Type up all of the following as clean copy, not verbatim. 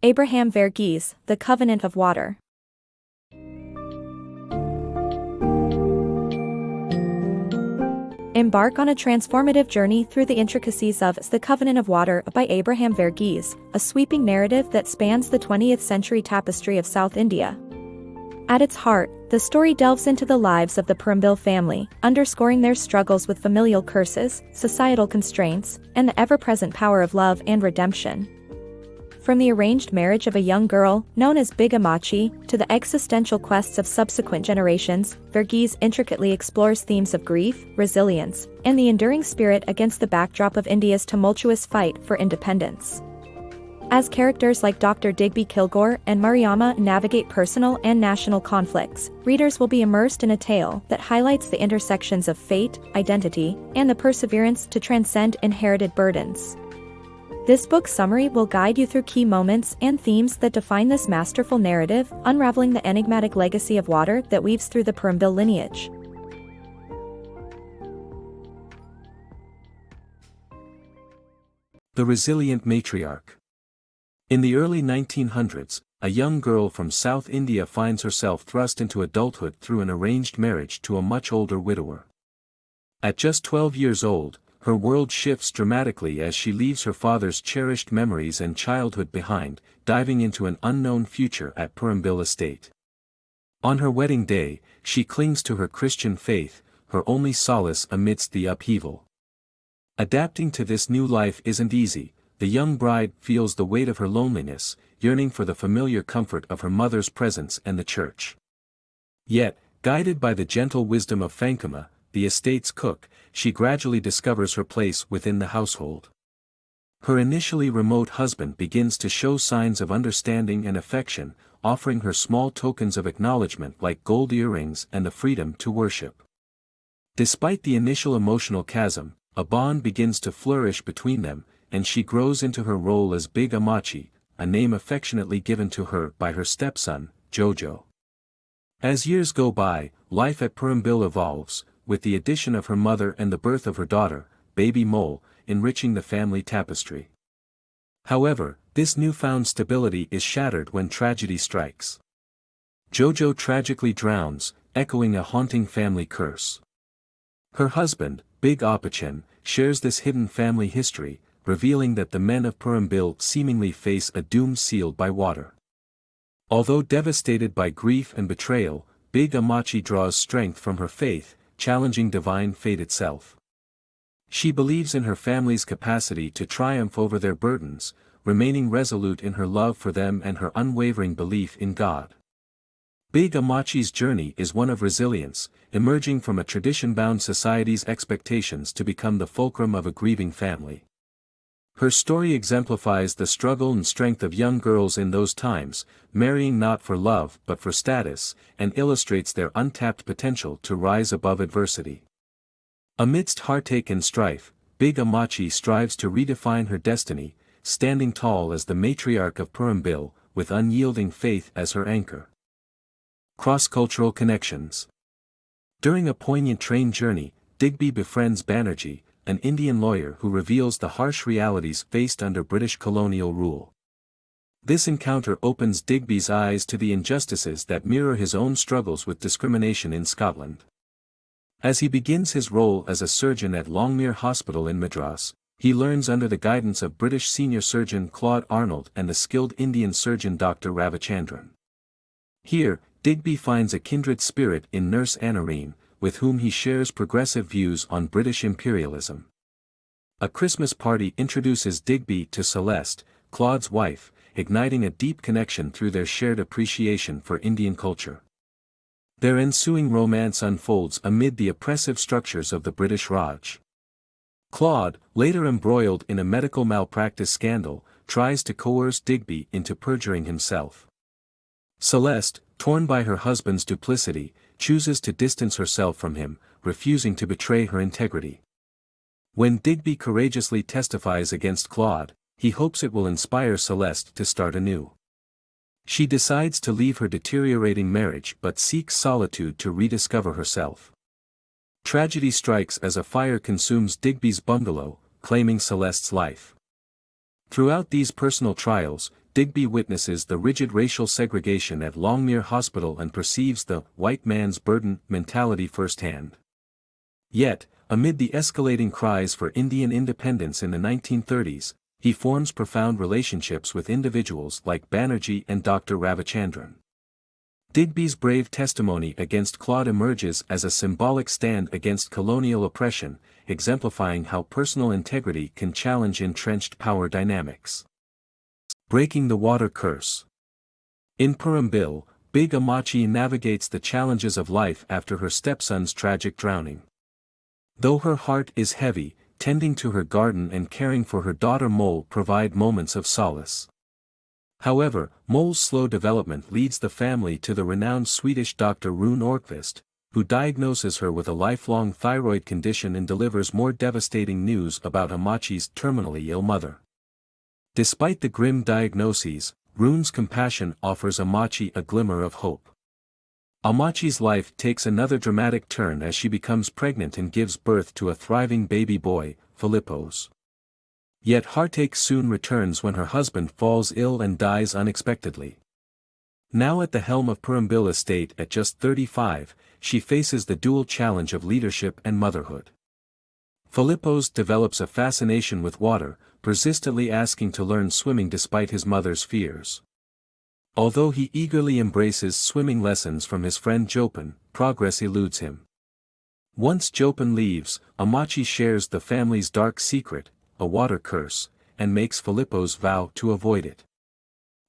Abraham Verghese, The Covenant of Water. Embark on a transformative journey through the intricacies of The Covenant of Water by Abraham Verghese, a sweeping narrative that spans the 20th century tapestry of South India. At its heart, the story delves into the lives of the Purambil family, underscoring their struggles with familial curses, societal constraints, and the ever-present power of love and redemption. From the arranged marriage of a young girl, known as Big Amachi, to the existential quests of subsequent generations, Verghese intricately explores themes of grief, resilience, and the enduring spirit against the backdrop of India's tumultuous fight for independence. As characters like Dr. Digby Kilgore and Mariamma navigate personal and national conflicts, readers will be immersed in a tale that highlights the intersections of fate, identity, and the perseverance to transcend inherited burdens. This book summary will guide you through key moments and themes that define this masterful narrative, unraveling the enigmatic legacy of water that weaves through the Purambil lineage. The Resilient Matriarch. In the early 1900s, a young girl from South India finds herself thrust into adulthood through an arranged marriage to a much older widower. At just 12 years old, her world shifts dramatically as she leaves her father's cherished memories and childhood behind, diving into an unknown future at Purambil estate. On her wedding day, she clings to her Christian faith, her only solace amidst the upheaval. Adapting to this new life isn't easy. The young bride feels the weight of her loneliness, yearning for the familiar comfort of her mother's presence and the church. Yet, guided by the gentle wisdom of Fankama, the estate's cook, she gradually discovers her place within the household. Her initially remote husband begins to show signs of understanding and affection, offering her small tokens of acknowledgement like gold earrings and the freedom to worship. Despite the initial emotional chasm, a bond begins to flourish between them, and she grows into her role as Big Amachi, a name affectionately given to her by her stepson, Jojo. As years go by, life at Purambil evolves, with the addition of her mother and the birth of her daughter, Baby Mole, enriching the family tapestry. However, this newfound stability is shattered when tragedy strikes. Jojo tragically drowns, echoing a haunting family curse. Her husband, Big Apachan, shares this hidden family history, revealing that the men of Purambil seemingly face a doom sealed by water. Although devastated by grief and betrayal, Big Amachi draws strength from her faith, challenging divine fate itself. She believes in her family's capacity to triumph over their burdens, remaining resolute in her love for them and her unwavering belief in God. Big Amachi's journey is one of resilience, emerging from a tradition-bound society's expectations to become the fulcrum of a grieving family. Her story exemplifies the struggle and strength of young girls in those times, marrying not for love but for status, and illustrates their untapped potential to rise above adversity. Amidst heartache and strife, Big Amachi strives to redefine her destiny, standing tall as the matriarch of Purambil, with unyielding faith as her anchor. Cross-cultural connections. During a poignant train journey, Digby befriends Banerjee, an Indian lawyer who reveals the harsh realities faced under British colonial rule. This encounter opens Digby's eyes to the injustices that mirror his own struggles with discrimination in Scotland. As he begins his role as a surgeon at Longmere Hospital in Madras, he learns under the guidance of British senior surgeon Claude Arnold and the skilled Indian surgeon Dr. Ravichandran. Here, Digby finds a kindred spirit in Nurse Anarine, with whom he shares progressive views on British imperialism. A Christmas party introduces Digby to Celeste, Claude's wife, igniting a deep connection through their shared appreciation for Indian culture. Their ensuing romance unfolds amid the oppressive structures of the British Raj. Claude, later embroiled in a medical malpractice scandal, tries to coerce Digby into perjuring himself. Celeste, torn by her husband's duplicity, chooses to distance herself from him, refusing to betray her integrity. When Digby courageously testifies against Claude, he hopes it will inspire Celeste to start anew. She decides to leave her deteriorating marriage but seeks solitude to rediscover herself. Tragedy strikes as a fire consumes Digby's bungalow, claiming Celeste's life. Throughout these personal trials, Digby witnesses the rigid racial segregation at Longmere Hospital and perceives the white man's burden mentality firsthand. Yet, amid the escalating cries for Indian independence in the 1930s, he forms profound relationships with individuals like Banerjee and Dr. Ravichandran. Digby's brave testimony against Claude emerges as a symbolic stand against colonial oppression, exemplifying how personal integrity can challenge entrenched power dynamics. Breaking the water curse. In Purambil, Big Amachi navigates the challenges of life after her stepson's tragic drowning. Though her heart is heavy, tending to her garden and caring for her daughter Mole provide moments of solace. However, Mole's slow development leads the family to the renowned Swedish doctor Rune Orkvist, who diagnoses her with a lifelong thyroid condition and delivers more devastating news about Amachi's terminally ill mother. Despite the grim diagnoses, Rune's compassion offers Amachi a glimmer of hope. Amachi's life takes another dramatic turn as she becomes pregnant and gives birth to a thriving baby boy, Philippos. Yet heartache soon returns when her husband falls ill and dies unexpectedly. Now at the helm of Purambil estate at just 35, she faces the dual challenge of leadership and motherhood. Philippos develops a fascination with water, persistently asking to learn swimming despite his mother's fears. Although he eagerly embraces swimming lessons from his friend Jopin, progress eludes him. Once Jopin leaves, Amachi shares the family's dark secret, a water curse, and makes Philippos vow to avoid it.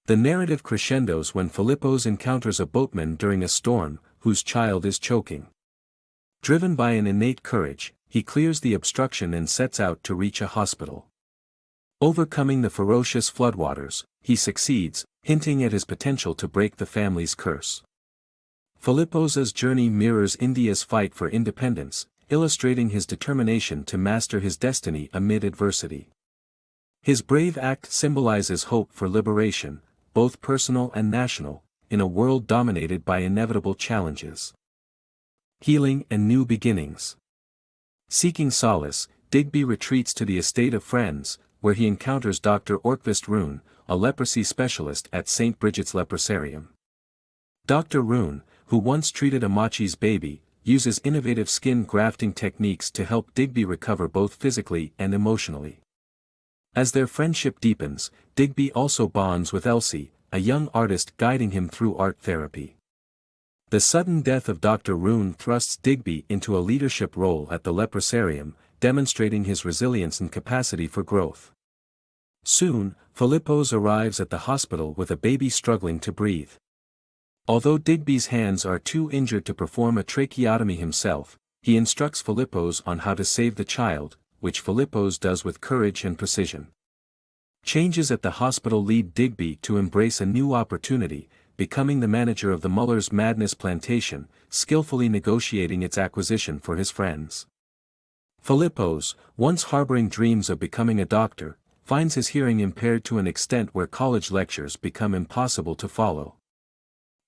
The narrative crescendos when Philippos encounters a boatman during a storm, whose child is choking. Driven by an innate courage, he clears the obstruction and sets out to reach a hospital. Overcoming the ferocious floodwaters, he succeeds, hinting at his potential to break the family's curse. Philippos's journey mirrors India's fight for independence, illustrating his determination to master his destiny amid adversity. His brave act symbolizes hope for liberation, both personal and national, in a world dominated by inevitable challenges. Healing and new beginnings. Seeking solace, Digby retreats to the estate of friends, where he encounters Dr. Orkvist Rune, a leprosy specialist at St. Bridget's Leprosarium. Dr. Rune, who once treated Amachi's baby, uses innovative skin grafting techniques to help Digby recover both physically and emotionally. As their friendship deepens, Digby also bonds with Elsie, a young artist guiding him through art therapy. The sudden death of Dr. Rune thrusts Digby into a leadership role at the Leprosarium, demonstrating his resilience and capacity for growth. Soon, Philippos arrives at the hospital with a baby struggling to breathe. Although Digby's hands are too injured to perform a tracheotomy himself, he instructs Philippos on how to save the child, which Philippos does with courage and precision. Changes at the hospital lead Digby to embrace a new opportunity, becoming the manager of the Muller's Madness plantation, skillfully negotiating its acquisition for his friends. Philippos, once harboring dreams of becoming a doctor, finds his hearing impaired to an extent where college lectures become impossible to follow.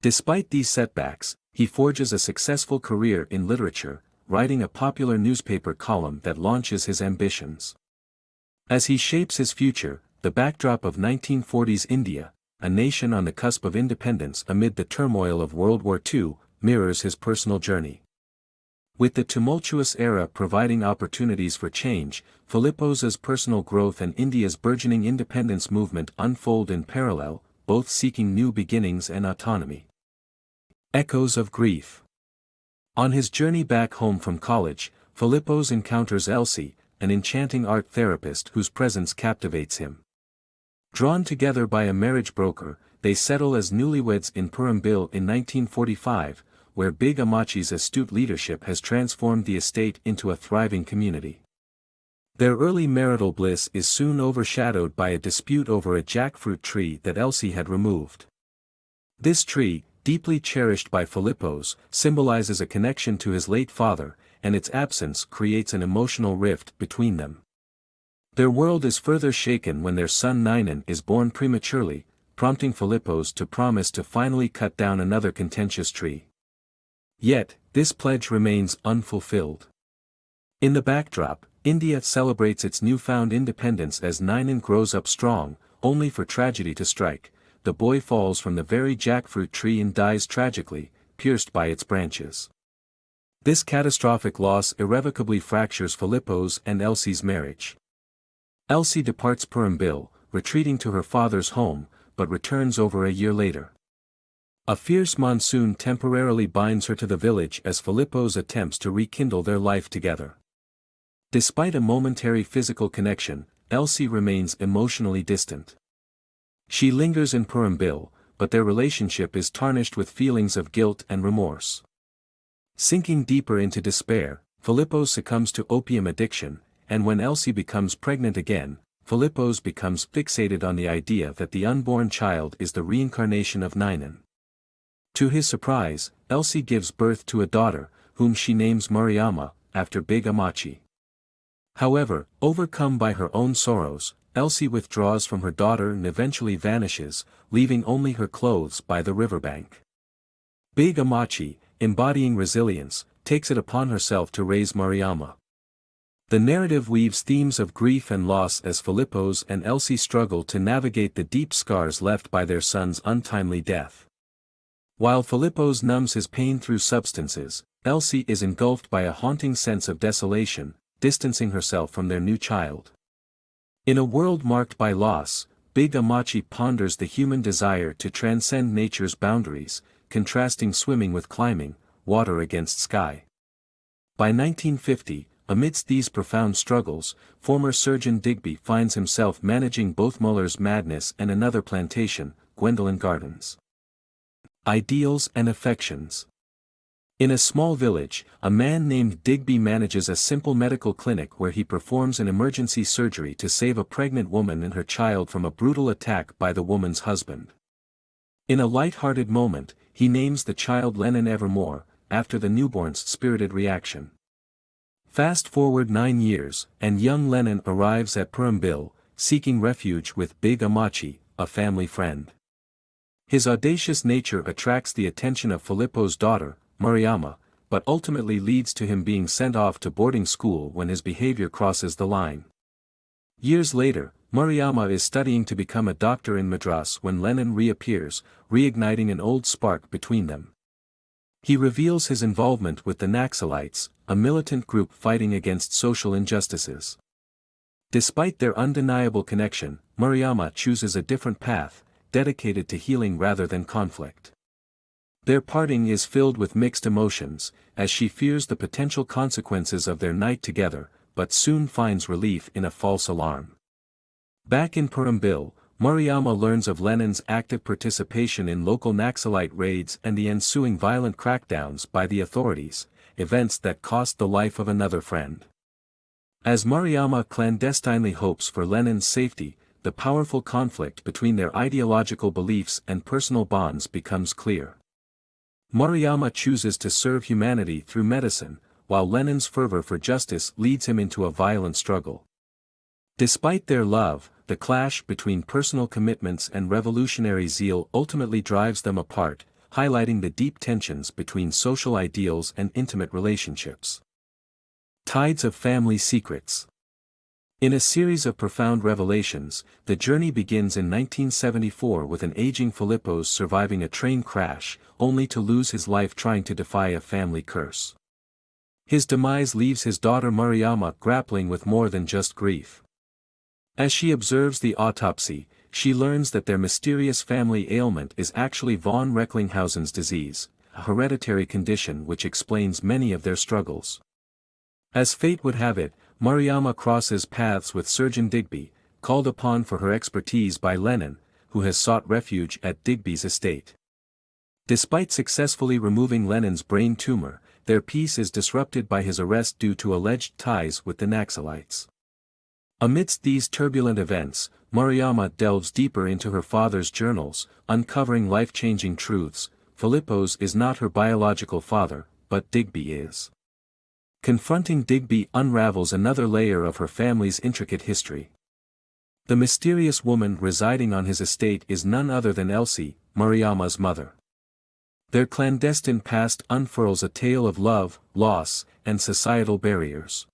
Despite these setbacks, he forges a successful career in literature, writing a popular newspaper column that launches his ambitions. As he shapes his future, the backdrop of 1940s India, a nation on the cusp of independence amid the turmoil of World War II, mirrors his personal journey. With the tumultuous era providing opportunities for change, Philippos's personal growth and India's burgeoning independence movement unfold in parallel, both seeking new beginnings and autonomy. Echoes of grief. On his journey back home from college, Philippos encounters Elsie, an enchanting art therapist whose presence captivates him. Drawn together by a marriage broker, they settle as newlyweds in Purambil in 1945, where Big Amachi's astute leadership has transformed the estate into a thriving community. Their early marital bliss is soon overshadowed by a dispute over a jackfruit tree that Elsie had removed. This tree, deeply cherished by Philippos, symbolizes a connection to his late father, and its absence creates an emotional rift between them. Their world is further shaken when their son Ninan is born prematurely, prompting Philippos to promise to finally cut down another contentious tree. Yet, this pledge remains unfulfilled. In the backdrop, India celebrates its newfound independence as Ninan grows up strong, only for tragedy to strike. The boy falls from the very jackfruit tree and dies tragically, pierced by its branches. This catastrophic loss irrevocably fractures Filippo's and Elsie's marriage. Elsie departs Purambil, retreating to her father's home, but returns over a year later. A fierce monsoon temporarily binds her to the village as Filippo's attempts to rekindle their life together. Despite a momentary physical connection, Elsie remains emotionally distant. She lingers in Purambil, but their relationship is tarnished with feelings of guilt and remorse. Sinking deeper into despair, Filippo succumbs to opium addiction, and when Elsie becomes pregnant again, Filippo becomes fixated on the idea that the unborn child is the reincarnation of Ninan. To his surprise, Elsie gives birth to a daughter, whom she names Mariama, after Big Amachi. However, overcome by her own sorrows, Elsie withdraws from her daughter and eventually vanishes, leaving only her clothes by the riverbank. Big Amachi, embodying resilience, takes it upon herself to raise Mariama. The narrative weaves themes of grief and loss as Filippo's and Elsie struggle to navigate the deep scars left by their son's untimely death. While Filippo's numbs his pain through substances, Elsie is engulfed by a haunting sense of desolation, distancing herself from their new child. In a world marked by loss, Big Amachi ponders the human desire to transcend nature's boundaries, contrasting swimming with climbing, water against sky. By 1950, amidst these profound struggles, former Surgeon Digby finds himself managing both Muller's Madness and another plantation, Gwendolyn Gardens. Ideals and affections. In a small village, a man named Digby manages a simple medical clinic where he performs an emergency surgery to save a pregnant woman and her child from a brutal attack by the woman's husband. In a light-hearted moment, he names the child Lennon Evermore, after the newborn's spirited reaction. Fast forward 9 years, and young Lennon arrives at Purambil, seeking refuge with Big Amachi, a family friend. His audacious nature attracts the attention of Filippo's daughter, Mariama, but ultimately leads to him being sent off to boarding school when his behavior crosses the line. Years later, Mariama is studying to become a doctor in Madras when Lennon reappears, reigniting an old spark between them. He reveals his involvement with the Naxalites, a militant group fighting against social injustices. Despite their undeniable connection, Mariama chooses a different path, dedicated to healing rather than conflict. Their parting is filled with mixed emotions, as she fears the potential consequences of their night together, but soon finds relief in a false alarm. Back in Purambil, Mariama learns of Lennon's active participation in local Naxalite raids and the ensuing violent crackdowns by the authorities, events that cost the life of another friend. As Mariama clandestinely hopes for Lennon's safety, the powerful conflict between their ideological beliefs and personal bonds becomes clear. Mariama chooses to serve humanity through medicine, while Lennon's fervor for justice leads him into a violent struggle. Despite their love, the clash between personal commitments and revolutionary zeal ultimately drives them apart, highlighting the deep tensions between social ideals and intimate relationships. Tides of Family Secrets. In a series of profound revelations, the journey begins in 1974 with an aging Filippo surviving a train crash, only to lose his life trying to defy a family curse. His demise leaves his daughter Mariama grappling with more than just grief. As she observes the autopsy, she learns that their mysterious family ailment is actually von Recklinghausen's disease, a hereditary condition which explains many of their struggles. As fate would have it, Mariama crosses paths with Surgeon Digby, called upon for her expertise by Lennon, who has sought refuge at Digby's estate. Despite successfully removing Lennon's brain tumor, their peace is disrupted by his arrest due to alleged ties with the Naxalites. Amidst these turbulent events, Mariama delves deeper into her father's journals, uncovering life-changing truths. Filippo's is not her biological father, but Digby is. Confronting Digby unravels another layer of her family's intricate history. The mysterious woman residing on his estate is none other than Elsie, Mariama's mother. Their clandestine past unfurls a tale of love, loss, and societal barriers.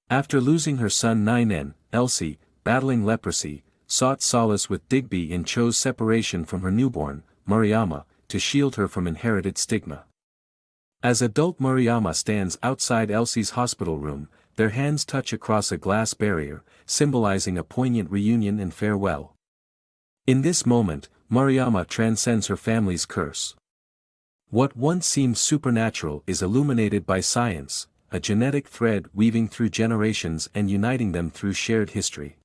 After losing her son Ninan, Elsie, battling leprosy, sought solace with Digby and chose separation from her newborn, Mariama, to shield her from inherited stigma. As adult Mariama stands outside Elsie's hospital room, their hands touch across a glass barrier, symbolizing a poignant reunion and farewell. In this moment, Mariama transcends her family's curse. What once seemed supernatural is illuminated by science, a genetic thread weaving through generations and uniting them through shared history.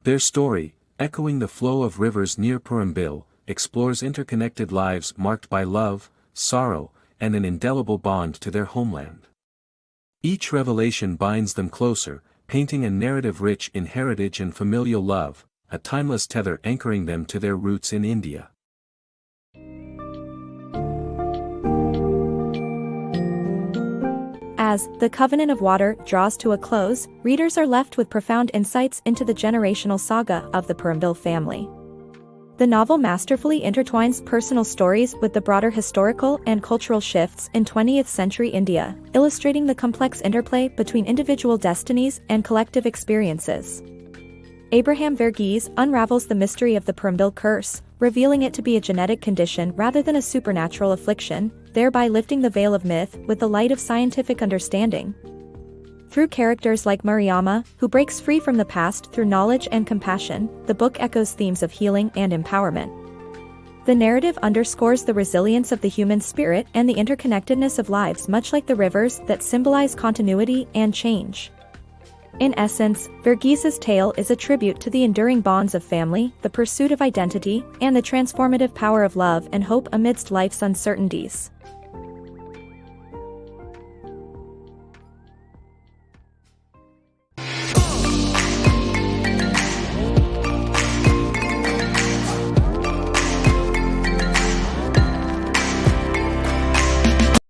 Their story, echoing the flow of rivers near Purambil, explores interconnected lives marked by love, sorrow, and an indelible bond to their homeland. Each revelation binds them closer, painting a narrative rich in heritage and familial love, a timeless tether anchoring them to their roots in India. As The Covenant of Water draws to a close, readers are left with profound insights into the generational saga of the Purambil family. The novel masterfully intertwines personal stories with the broader historical and cultural shifts in 20th century India, illustrating the complex interplay between individual destinies and collective experiences. Abraham Verghese unravels the mystery of the Purambil curse, revealing it to be a genetic condition rather than a supernatural affliction, thereby lifting the veil of myth with the light of scientific understanding. Through characters like Mariama, who breaks free from the past through knowledge and compassion, the book echoes themes of healing and empowerment. The narrative underscores the resilience of the human spirit and the interconnectedness of lives, much like the rivers that symbolize continuity and change. In essence, Verghese's tale is a tribute to the enduring bonds of family, the pursuit of identity, and the transformative power of love and hope amidst life's uncertainties.